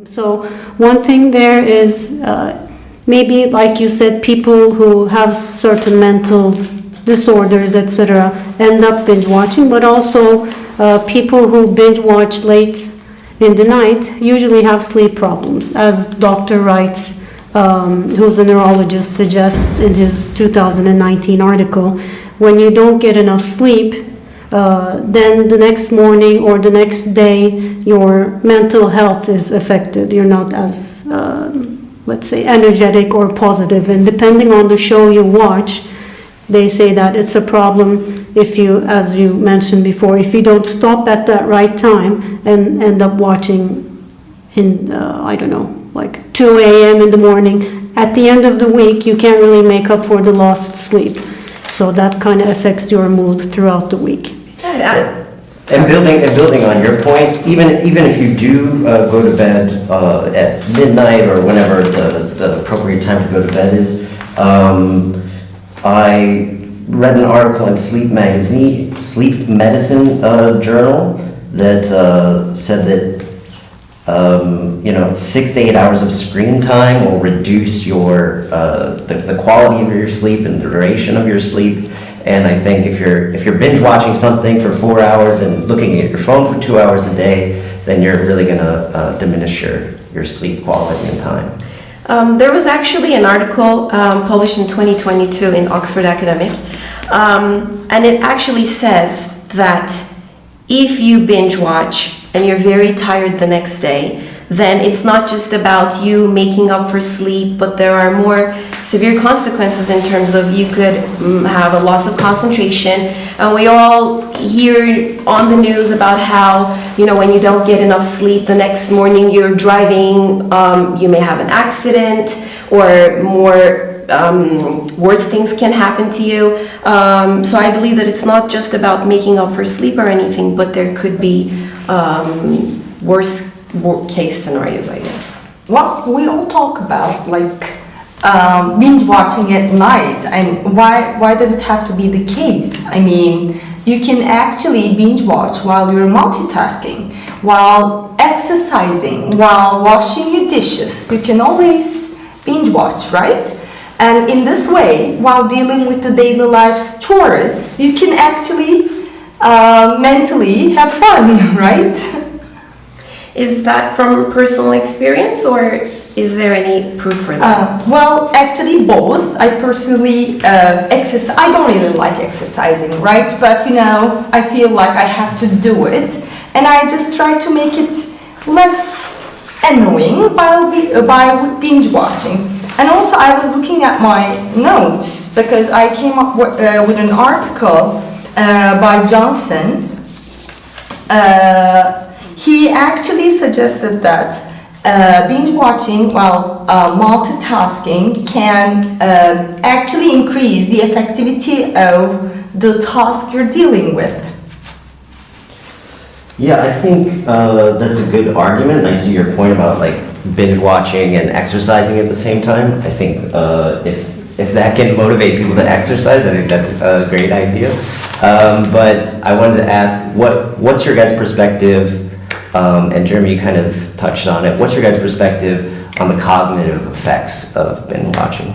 So one thing there is maybe, like you said, people who have certain mental disorders, etc., end up binge watching, but also people who binge watch late in the night usually have sleep problems, as Dr. Wright, who's a neurologist, suggests in his 2019 article. When you don't get enough sleep, then the next morning or the next day, your mental health is affected. You're not as, let's say, energetic or positive. And depending on the show you watch, they say that it's a problem if you, as you mentioned before, if you don't stop at that right time and end up watching in, I don't know, like 2 a.m. in the morning. At the end of the week, you can't really make up for the lost sleep. So that kind of affects your mood throughout the week. And building on your point, even if you do go to bed at midnight or whenever the appropriate time to go to bed is, I read an article in Sleep Medicine Journal that said that 6 to 8 hours of screen time will reduce your the quality of your sleep and the duration of your sleep. And I think if you're binge watching something for 4 hours and looking at your phone for 2 hours a day, then you're really going to diminish your sleep quality and time. There was actually an article published in 2022 in Oxford Academic, and it actually says that if you binge watch and you're very tired the next day, then it's not just about you making up for sleep, but there are more severe consequences in terms of you could have a loss of concentration. And we all hear on the news about how, when you don't get enough sleep, the next morning you're driving, you may have an accident, or worse things can happen to you. So I believe that it's not just about making up for sleep or anything, but there could be worse case scenarios, I guess. Well, we all talk about binge watching at night, and why does it have to be the case? I mean, you can actually binge watch while you're multitasking, while exercising, while washing your dishes. You can always binge watch, right? And in this way, while dealing with the daily life's chores, you can actually mentally have fun, right? Is that from personal experience, or is there any proof for that? Well, actually both. I personally exercise. I don't really like exercising, right? But I feel like I have to do it, and I just try to make it less annoying by binge watching. And also, I was looking at my notes because I came up with an article by Johnson. He actually suggested that binge watching while multitasking can actually increase the effectivity of the task you're dealing with. Yeah, I think that's a good argument. And I see your point about binge watching and exercising at the same time. I think if that can motivate people to exercise, I think that's a great idea. But I wanted to ask, what's your guys' perspective? And Jeremy, you kind of touched on it. What's your guys' perspective on the cognitive effects of binge watching?